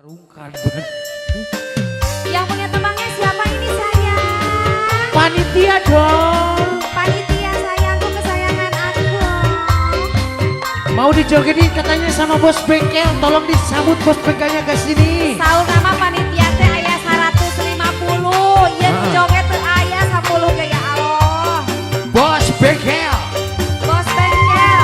Rungkan. Yang punya temannya siapa ini sayang? Panitia dong. Panitia sayangku, kesayangan aku. Mau dijogetin katanya sama bos bengkel. Tolong disambut bos bengkelnya ke sini. Tahu nama panitia teh aya 150. Ya joget teh aya 10 gaya Allah. Bos bengkel. Bos bengkel.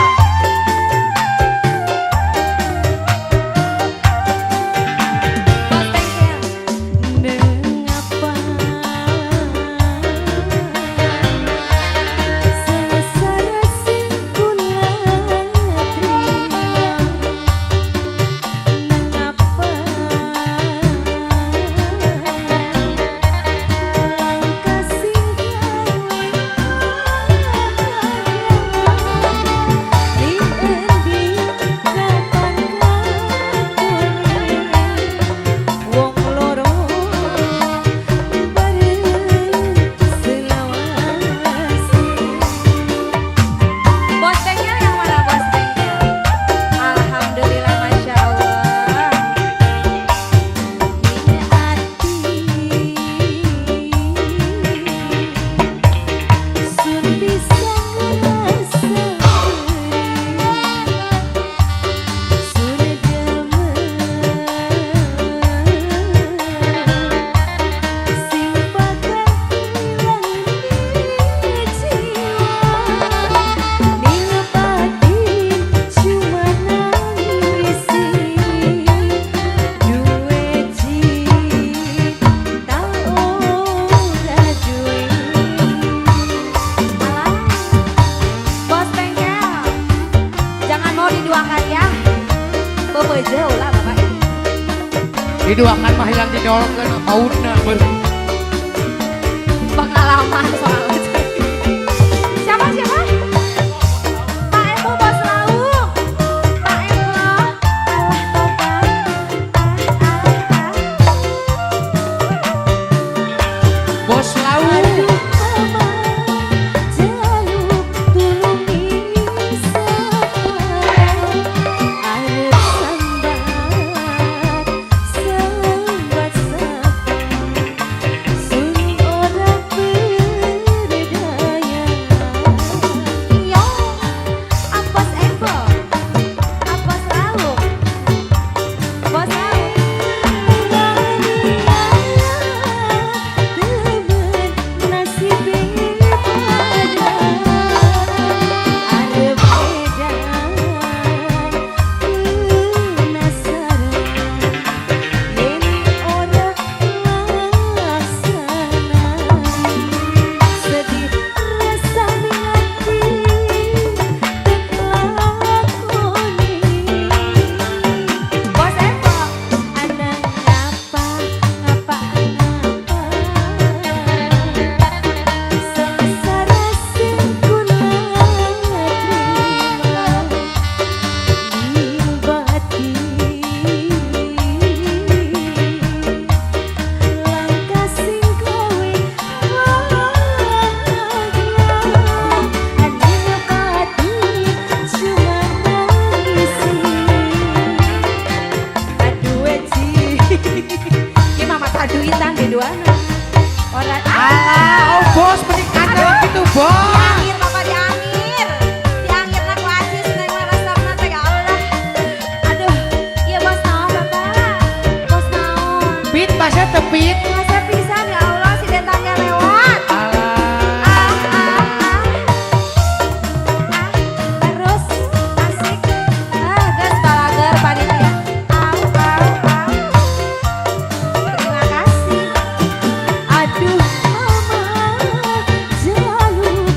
Bos bengkel. Mengapa sengsara singkulah terima? Mengapa langkah singgawi di endi kapan lakone wong loro bareng selawase. Bos bengkel yang mana bos bengkel? Alhamdulillah masya Allah. Hati sun bisa ngerasa sudah demen sing bakal hilang di jiwa ning batin cuma nangisi duwe cinta ora duwe. Alah, bos bengkel, jangan mau diduakan ya. Bebeje ulah bapak ini. Diduakan mah yang didolongkan mautna ber. Pengalaman soalnya. Siapa siapa? Pak Emo bos lauk. Pak Emo. Alah tobat. Bos lau. Aduh mama, jaluk tulungi sapa. Arep sambat sapa. Sun ora berdaya. Yo, apos Emo. Apos lauk. Bos lauk. Temen nasib pada arep edan penasaran yen ora laksana sedih rasa hati lakoni. Bos Eko, ana ngapa sengsara singkulah terima ning batin langkah sing gawe bahagia ning batin cuma nangisi aduh ki mama taduitan di duana ora Oh bos menikah gitu bos. diangir bapak diangir nak wasis neng larasarna teh ya Allah. Aduh iya bos naon bapak bos naon Pit pasnya tepit. masa pisan ya Allah si dentangnya lewat terus asik gas balager panitia terima kasih. Aduh mama jaluk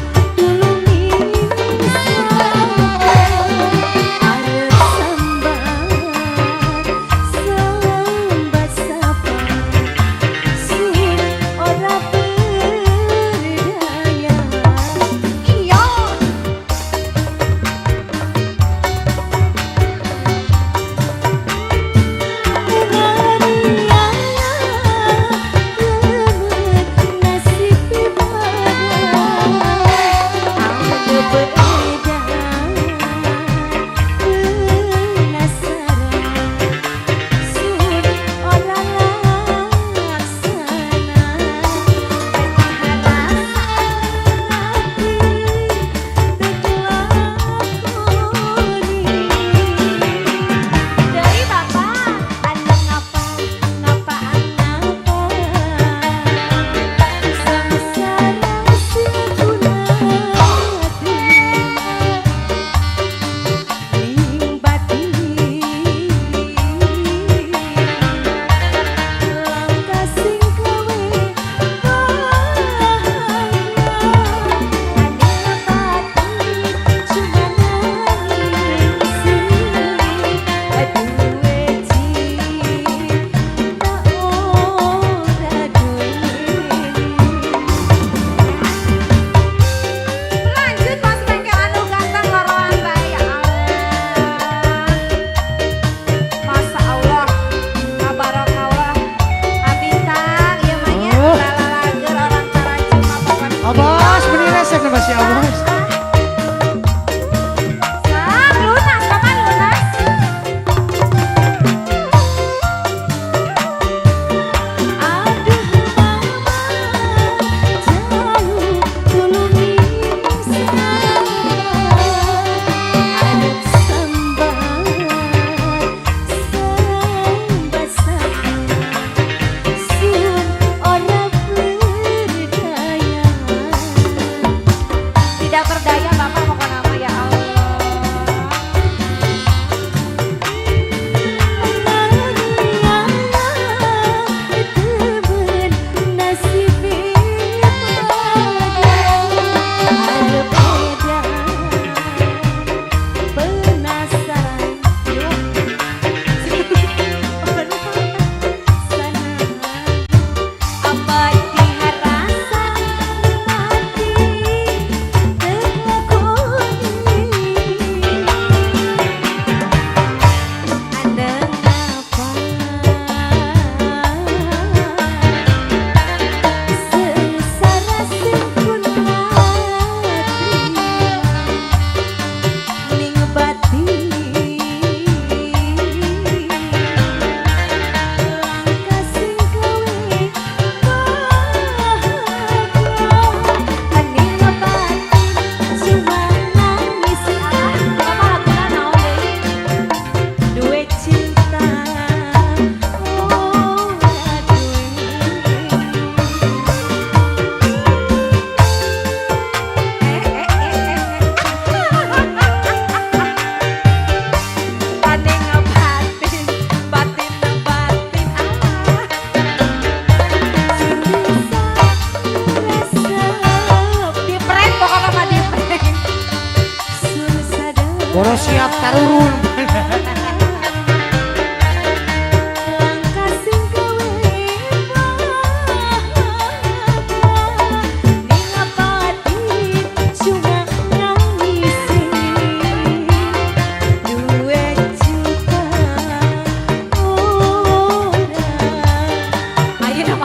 Boros siap tarurun.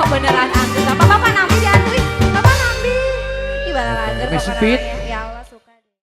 Beneran anggur, bapak nambi diantui, bapak nambi. Ibarat anggur, Mesipit.